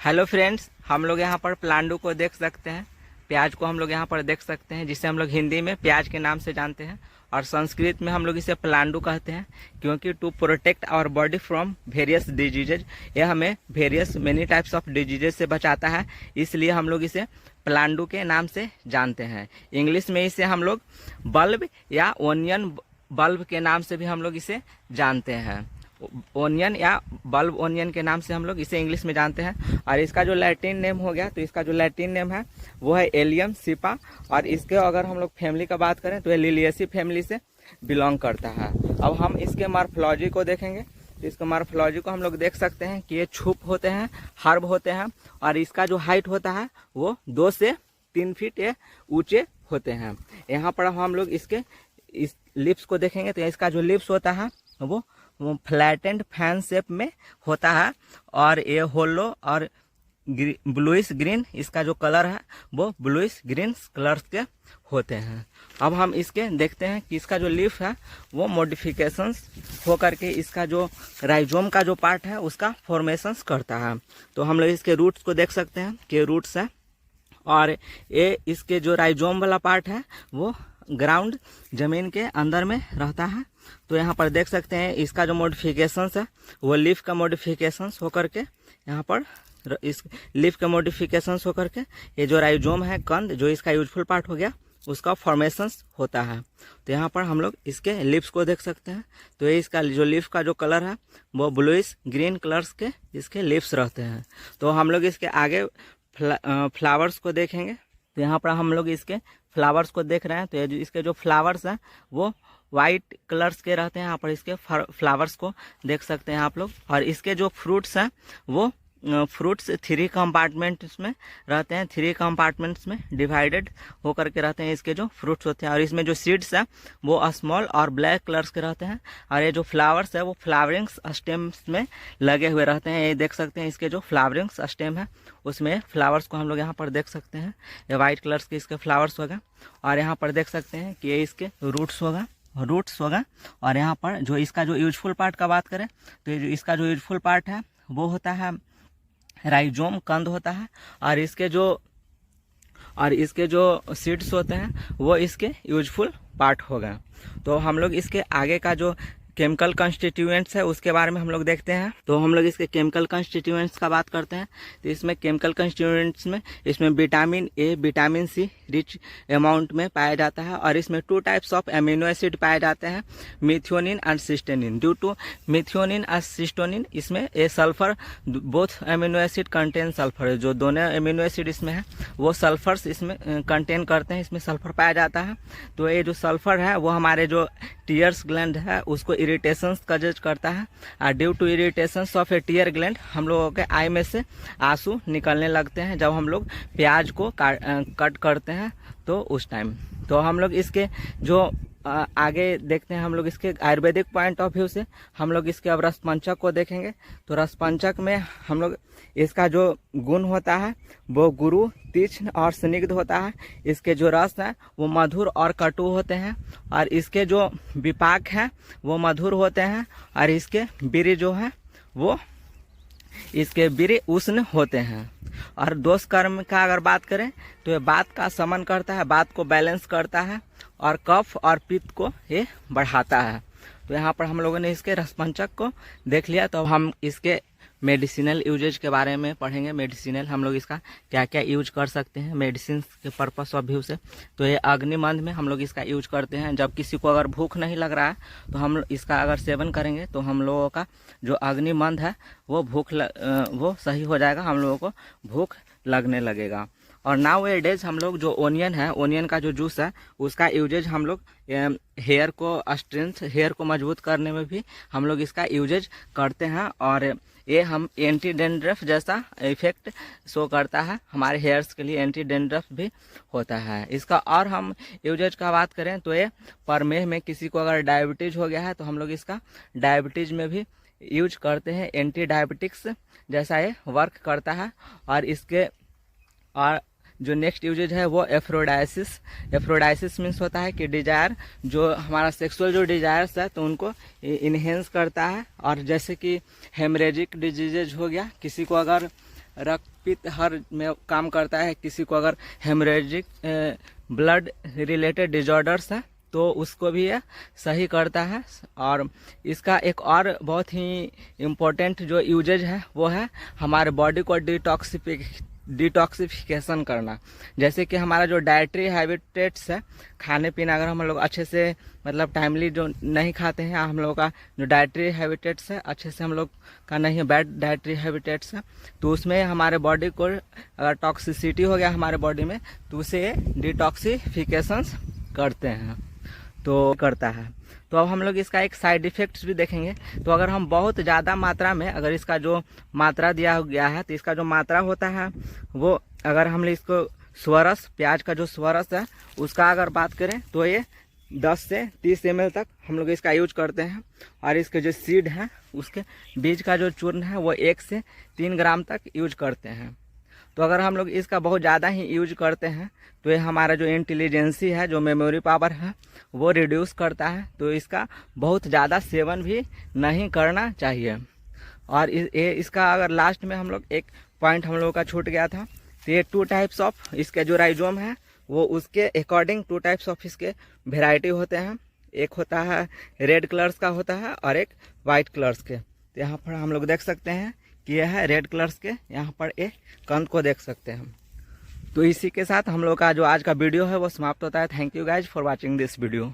Hello friends, हम लोग यहाँ पर प्लांडू को देख सकते हैं। प्याज को हम लोग यहाँ पर देख सकते हैं, जिसे हम लोग हिंदी में प्याज के नाम से जानते हैं और संस्कृत में हम लोग इसे प्लांडू कहते हैं, क्योंकि to protect our body from various diseases, यह हमें various many types of diseases से बचाता है, इसलिए हम लोग इसे प्लांडू के नाम से जानते हैं। इंग्लिश में इसे हम लोग बल्ब या ओनियन बल्ब के नाम से भी हम लोग इसे जानते हैं। ओनियन या बल्ब ओनियन के नाम से हम लोग इसे इंग्लिश में जानते हैं। और इसका जो लैटिन नेम हो गया, तो इसका जो लैटिन नेम है वो है एलियम सिपा। और इसके अगर हम लोग फैमिली का बात करें तो ये लिलिएसी फैमिली से बिलोंग करता है। अब हम इसके मॉर्फोलॉजी को देखेंगे, तो इसके मॉर्फोलॉजी को हम लोग देख सकते हैं कि ये छुप होते हैं, हर्ब होते हैं, और इसका जो हाइट होता है वो 2 से 3 फीट ये ऊंचे होते हैं। यहाँ पर हम लोग इसके इस लिप्स को देखेंगे, तो इसका जो लिप्स होता है वो फ्लैटेंड फैन शेप में होता है, और ये होलो और ब्लूइश ग्रीन, इसका जो कलर है वो ब्लूइश ग्रीन कलर के होते हैं। अब हम इसके देखते हैं कि इसका जो लीफ है वो मॉडिफिकेशंस हो करके इसका जो राइजोम का जो पार्ट है उसका फॉर्मेशंस करता है। तो हम लोग इसके रूट्स को देख सकते हैं कि रूट्स है, और ये इसके जो राइजोम वाला पार्ट है वो ग्राउंड जमीन के अंदर में रहता है। तो यहाँ पर देख सकते हैं इसका जो मॉडिफिकेशंस है वो लीफ का मॉडिफिकेशंस होकर के यहाँ पर इस लीफ का मॉडिफिकेशंस होकर के ये जो राइजोम है कंद, जो इसका यूजफुल पार्ट हो गया, उसका फॉर्मेशंस होता है। तो यहाँ पर हम लोग इसके लीव्स को देख सकते हैं। तो ये इसका जो लीफ का जो कलर है वो ब्लूइश ग्रीन कलर्स के इसके लीव्स रहते हैं। तो हम लोग इसके आगे फ्लावर्स को देखेंगे, तो यहाँ पर हम लोग इसके फ्लावर्स को देख रहे हैं। तो ये इसके जो फ्लावर्स हैं वो वाइट कलर्स के रहते हैं। यहाँ पर इसके फ्लावर्स को देख सकते हैं आप लोग। और इसके जो फ्रूट्स हैं वो फ्रूट्स 3 कंपार्टमेंट्स में रहते हैं, 3 कंपार्टमेंट्स में डिवाइडेड होकर के रहते हैं इसके जो फ्रूट्स होते हैं। और इसमें जो सीड्स हैं वो स्मॉल और ब्लैक कलर्स के रहते हैं। और ये जो फ्लावर्स है वो फ्लावरिंग्स स्टेम्स में लगे हुए रहते हैं। ये देख सकते हैं इसके जो फ्लावरिंग्स स्टेम है उसमें फ्लावर्स को हम लोग यहाँ पर देख सकते हैं। ये वाइट कलर्स के इसके फ्लावर्स होगा। और यहाँ पर देख सकते हैं कि ये इसके रूट्स होगा। और यहाँ पर जो इसका जो यूजफुल पार्ट का बात करें तो ये जो इसका जो यूजफुल पार्ट है वो होता है राइजोम कंद होता है। और इसके जो सीड्स होते हैं वो इसके यूजफुल पार्ट होगा। तो हम लोग इसके आगे का जो केमिकल कंस्टिट्यूएंट्स है उसके बारे में हम लोग देखते हैं। तो हम लोग इसके केमिकल कंस्टिट्यूएंट्स का बात करते हैं। तो इसमें केमिकल कंस्टिट्यूएंट्स में इसमें vitamin A, vitamin C rich amount में पाया जाता है। और इसमें 2 टाइप्स ऑफ एमिनो एसिड पाए जाते हैं, methionine and cysteine. Due to methionine और सिस्टोनिन इसमें a sulphur, both amino acid contain sulphur, जो दोनों एमिनो एसिड इसमें है वो सल्फर्स इसमें कंटेन करते हैं, इसमें सल्फर पाया जाता है। तो ये जो सल्फर है वो हमारे जो टीयर्स ग्लैंड है उसको इरिटेशंस कॉज करता है। और due to irritations of a tear gland हम लोगों के आई में से आंसू निकलने लगते हैं जब हम लोग प्याज को कट करते हैं तो उस टाइम। तो हम लोग इसके जो आगे देखते हैं, हम लोग इसके आयुर्वेदिक पॉइंट ऑफ व्यू से हम लोग इसके अब रसपंचक को देखेंगे। तो रसपंचक में हम लोग इसका जो गुण होता है वो गुरु, तीक्ष्ण और स्निग्ध होता है। इसके जो रस है वो मधुर और कटु होते हैं। और इसके जो विपाक हैं वो मधुर होते हैं। और इसके बीरी जो है वो इसके बीरी उष्ण होते हैं। और दोष कर्म का अगर बात करें तो ये बात का शमन करता है, बात को बैलेंस करता है, और कफ और पित्त को ये बढ़ाता है। तो यहाँ पर हम लोगों ने इसके रसपंचक को देख लिया। तो हम इसके मेडिसिनल यूजेज के बारे में पढ़ेंगे। मेडिसिनल हम लोग इसका क्या क्या यूज कर सकते हैं मेडिसिन के पर्पस ऑफ व्यू से। तो ये अग्निमंद में हम लोग इसका यूज करते हैं। जब किसी को अगर भूख नहीं लग रहा है तो हम इसका अगर सेवन करेंगे तो हम लोगों का जो अग्निमंद है वो वो सही हो जाएगा, हम लोगों को भूख लगने लगेगा। और नाउ ए डेज हम लोग जो ओनियन है, ओनियन का जो जूस है उसका यूजेज हम लोग हेयर को स्ट्रेंथ, हेयर को मजबूत करने में भी हम लोग इसका यूजेज करते हैं। और ये हम एंटी डेंड्रफ जैसा इफेक्ट शो करता है, हमारे हेयर्स के लिए एंटी डेंड्रफ भी होता है इसका। और हम यूजेज का बात करें तो ये प्रमेह में किसी को अगर डायबिटीज हो गया है तो हम लोग इसका डायबिटीज में भी यूज करते हैं, एंटी डायबिटिक्स जैसा ये वर्क करता है। और इसके और जो नेक्स्ट यूजेज है वो एफ्रोडाइसिस। एफ्रोडाइसिस मीन्स होता है कि डिजायर, जो हमारा सेक्सुअल जो डिजायर्स है तो उनको इन्हेंस करता है। और जैसे कि हेमरेजिक डिजीजेज हो गया, किसी को अगर रक्तपित्त हर में काम करता है। किसी को अगर हेमरेजिक ब्लड रिलेटेड डिजॉर्डर्स है तो उसको भी ये सही करता है। और इसका एक और बहुत ही इम्पोर्टेंट जो यूजेज है वो है हमारे बॉडी को डिटॉक्सिफिकेशन करना। जैसे कि हमारा जो डाइटरी हैबिटेट्स है, खाने पीना अगर हम लोग अच्छे से मतलब टाइमली जो नहीं खाते हैं, हम लोगों का जो डाइटरी हैबिटेट्स है अच्छे से हम लोग का नहीं है, बैड डाइटरी हैबिटेट्स है, तो उसमें हमारे बॉडी को अगर टॉक्सिसिटी हो गया हमारे बॉडी में तो उसे डिटॉक्सिफिकेशन करते हैं तो करता है। तो अब हम लोग इसका एक साइड इफेक्ट्स भी देखेंगे। तो अगर हम बहुत ज़्यादा मात्रा में अगर इसका जो मात्रा दिया गया है तो इसका जो मात्रा होता है वो अगर हम इसको स्वरस, प्याज का जो स्वरस है उसका अगर बात करें तो ये 10 से 30 ml तक हम लोग इसका यूज करते हैं। और इसके जो सीड हैं उसके बीज का जो चूर्ण है वो 1 से 3 ग्राम तक यूज करते हैं। तो अगर हम लोग इसका बहुत ज़्यादा ही यूज करते हैं तो ये हमारा जो इंटेलिजेंसी है, जो मेमोरी पावर है वो रिड्यूस करता है। तो इसका बहुत ज़्यादा सेवन भी नहीं करना चाहिए। और इसका अगर लास्ट में हम लोग एक पॉइंट हम लोगों का छूट गया था, तो ये 2 टाइप्स ऑफ इसके जो राइजोम है वो उसके अकॉर्डिंग 2 टाइप्स ऑफ इसके वेराइटी होते हैं। एक होता है रेड कलर्स का होता है और एक वाइट कलर्स के। तो यहाँ पर हम लोग देख सकते हैं कि यह है रेड कलर्स के, यहाँ पर एक कंद को देख सकते हैं हम। तो इसी के साथ हम लोग का जो आज का वीडियो है वो समाप्त होता है। Thank you guys for watching this video.